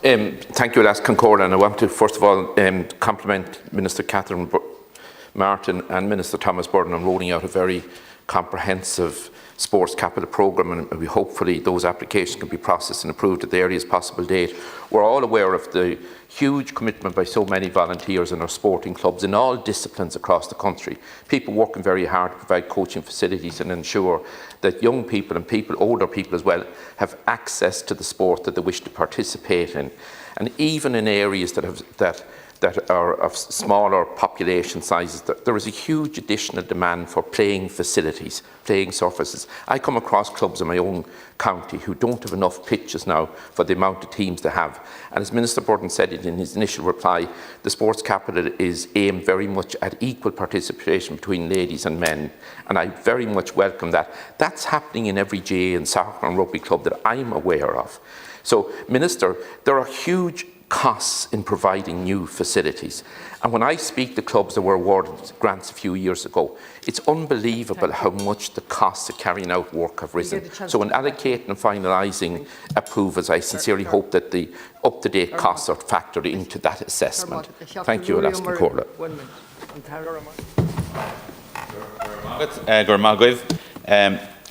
Thank you, Alas Concord, and I want to first of all compliment Minister Catherine Martin and Minister Thomas Burden on rolling out a very comprehensive sports capital programme, and we hopefully those applications can be processed and approved at the earliest possible date. We're all aware of the huge commitment by so many volunteers in our sporting clubs in all disciplines across the country. People working very hard to provide coaching facilities and ensure that young people and older people as well, have access to the sport that they wish to participate in. And even in areas that are of smaller population sizes, there is a huge additional demand for playing facilities, playing surfaces. I come across clubs in my own county who don't have enough pitches now for the amount of teams they have. And as Minister Burden said in his initial reply, the sports capital is aimed very much at equal participation between ladies and men. And I very much welcome that. That's happening in every GAA and soccer and rugby club that I'm aware of. So, Minister, there are huge costs in providing new facilities. And when I speak to clubs that were awarded grants a few years ago, it's unbelievable how much the costs of carrying out work have risen. So in allocating and finalising approvals, I sincerely hope that the up-to-date costs are factored into that assessment. Thank you, Alas Concord.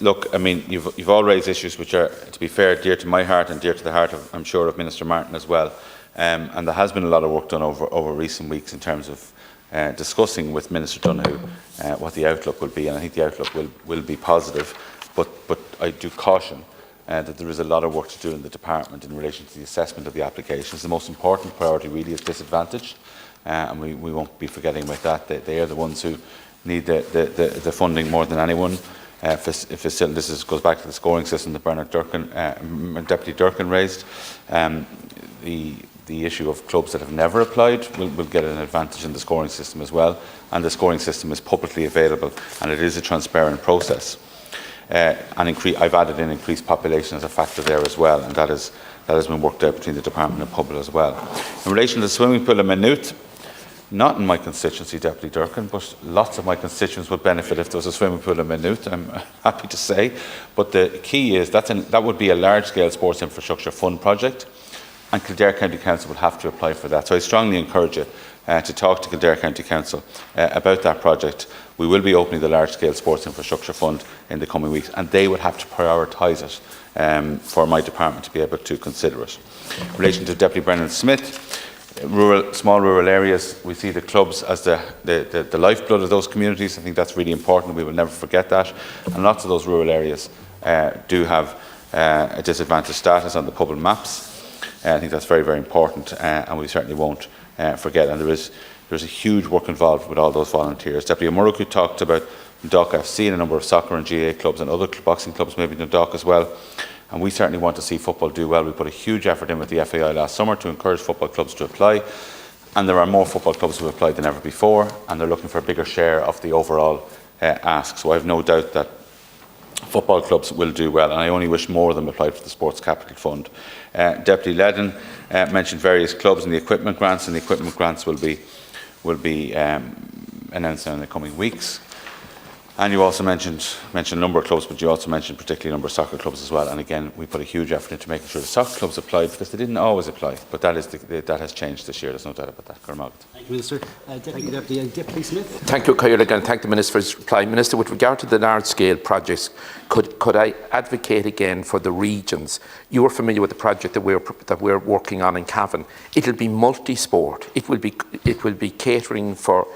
Look, I mean, you've all raised issues which are, to be fair, dear to my heart and dear to the heart of, I'm sure, of Minister Martin as well. And there has been a lot of work done over recent weeks in terms of discussing with Minister Donoghue what the outlook will be, and I think the outlook will be positive. But I do caution that there is a lot of work to do in the department in relation to the assessment of the applications. The most important priority really is disadvantaged, and we won't be forgetting about that. They are the ones who need the funding more than anyone. This goes back to the scoring system that Bernard Durkin, Deputy Durkin raised. The issue of clubs that have never applied will get an advantage in the scoring system as well, and the scoring system is publicly available and it is a transparent process. I've added in increased population as a factor there as well, and that has been worked out between the department and public as well. In relation to the swimming pool in Maynooth, not in my constituency, Deputy Durkin, but lots of my constituents would benefit if there was a swimming pool in Maynooth, I'm happy to say. But the key is that would be a large-scale sports infrastructure fund project, and Kildare County Council will have to apply for that. So I strongly encourage you to talk to Kildare County Council about that project. We will be opening the large-scale sports infrastructure fund in the coming weeks, and they would have to prioritise it for my department to be able to consider it. In relation to Deputy Brendan Smith, small rural areas, we see the clubs as the lifeblood of those communities. I think that's really important. We will never forget that. And lots of those rural areas do have a disadvantaged status on the public maps. I think that's very, very important, and we certainly won't forget. And there's a huge work involved with all those volunteers. Deputy O'Murrough talked about Dundalk FC and a number of soccer and GAA clubs and other boxing clubs, maybe in Dundalk as well. And we certainly want to see football do well. We put a huge effort in with the FAI last summer to encourage football clubs to apply. And there are more football clubs who have applied than ever before, and they're looking for a bigger share of the overall ask. So I have no doubt that football clubs will do well, and I only wish more of them applied for the Sports Capital Fund. Deputy Ledden mentioned various clubs and the equipment grants, and the equipment grants will be announced in the coming weeks. And you also mentioned a number of clubs, but you also mentioned particularly a number of soccer clubs as well. And again, we put a huge effort into making sure the soccer clubs applied, because they didn't always apply. But that has changed this year. There's no doubt about that. Thank you, Minister. Deputy Smith. Thank you, Kyle, and thank the Minister for his reply. Minister, with regard to the large-scale projects, could I advocate again for the regions? You are familiar with the project that we're working on in Cavan. It'll be multi-sport. It will be catering for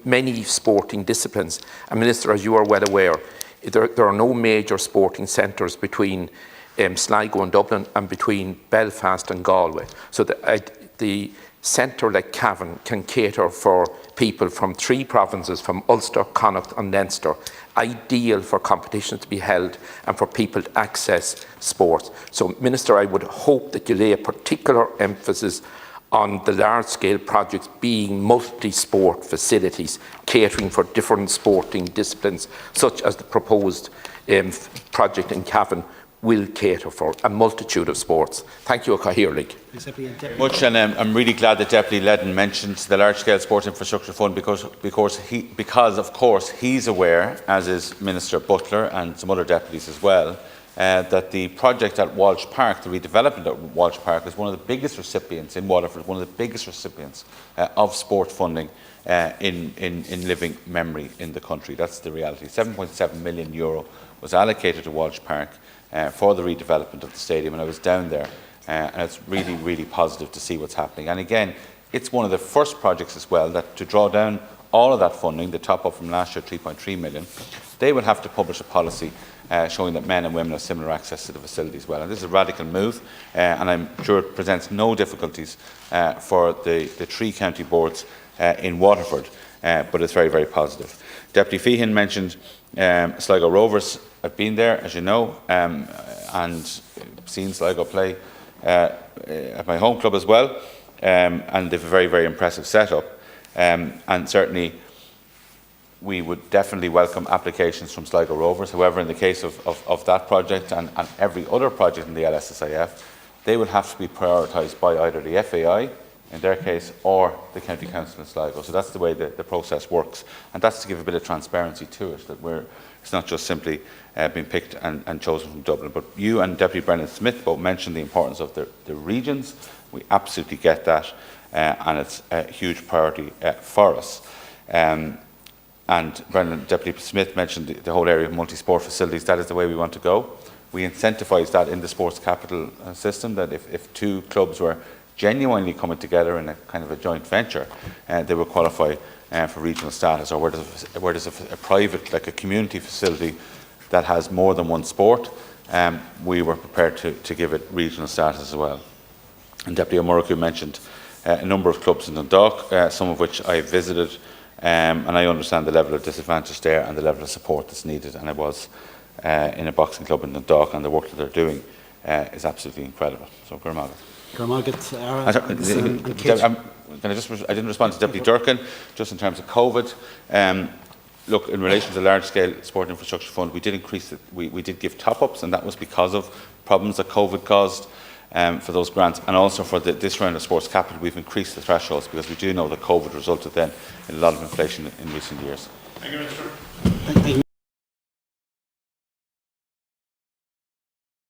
many sporting disciplines. And Minister, as you are well aware, there are no major sporting centres between Sligo and Dublin and between Belfast and Galway. So the centre like Cavan can cater for people from 3 provinces, from Ulster, Connacht and Leinster, ideal for competitions to be held and for people to access sports. So Minister, I would hope that you lay a particular emphasis on the large-scale projects being multi-sport facilities, catering for different sporting disciplines, such as the proposed project in Cavan will cater for a multitude of sports. Thank you, Cahirlig. Much, and I'm really glad that Deputy Ledden mentioned the large-scale sports infrastructure fund, because of course he's aware, as is Minister Butler and some other deputies as well, that the project at Walsh Park, the redevelopment at Walsh Park, is one of the biggest recipients in Waterford, one of the biggest recipients of sport funding in living memory in the country. That's the reality. €7.7 million was allocated to Walsh Park for the redevelopment of the stadium, and I was down there, and it's really, really positive to see what's happening. And again, it's one of the first projects as well that to draw down all of that funding, the top up from last year, 3.3 million, they will have to publish a policy showing that men and women have similar access to the facility as well. And this is a radical move, and I'm sure it presents no difficulties for the three county boards in Waterford, but it's very, very positive. Deputy Feehan mentioned Sligo Rovers. I've been there, as you know, and seen Sligo play at my home club as well, and they have a very, very impressive setup. And certainly we would definitely welcome applications from Sligo Rovers. However, in the case of that project and every other project in the LSSIF, they will have to be prioritised by either the FAI, in their case, or the County Council in Sligo. So that's the way the process works. And that's to give a bit of transparency to it, that it's not just simply being picked and chosen from Dublin. But you and Deputy Brendan Smith both mentioned the importance of the regions. We absolutely get that, and it's a huge priority for us. And Deputy Smith mentioned the whole area of multi-sport facilities. That is the way we want to go. We incentivise that in the sports capital system, that if two clubs were genuinely coming together in a kind of a joint venture, they will qualify for regional status, or where there's a private, like a community facility that has more than one sport, we were prepared to give it regional status as well. And Deputy O'Murrough mentioned a number of clubs in Dundalk, some of which I visited, and I understand the level of disadvantage there and the level of support that's needed. And I was in a boxing club in Dundalk, and the work that they're doing is absolutely incredible. So, Gurmagh. I didn't respond to Deputy Durkin, just in terms of COVID. Look, in relation to the large-scale sport infrastructure fund, we did increase it. We did give top-ups, and that was because of problems that COVID caused for those grants, and also for this round of sports capital, we've increased the thresholds because we do know that COVID resulted then in a lot of inflation in recent years. Thank you, Minister.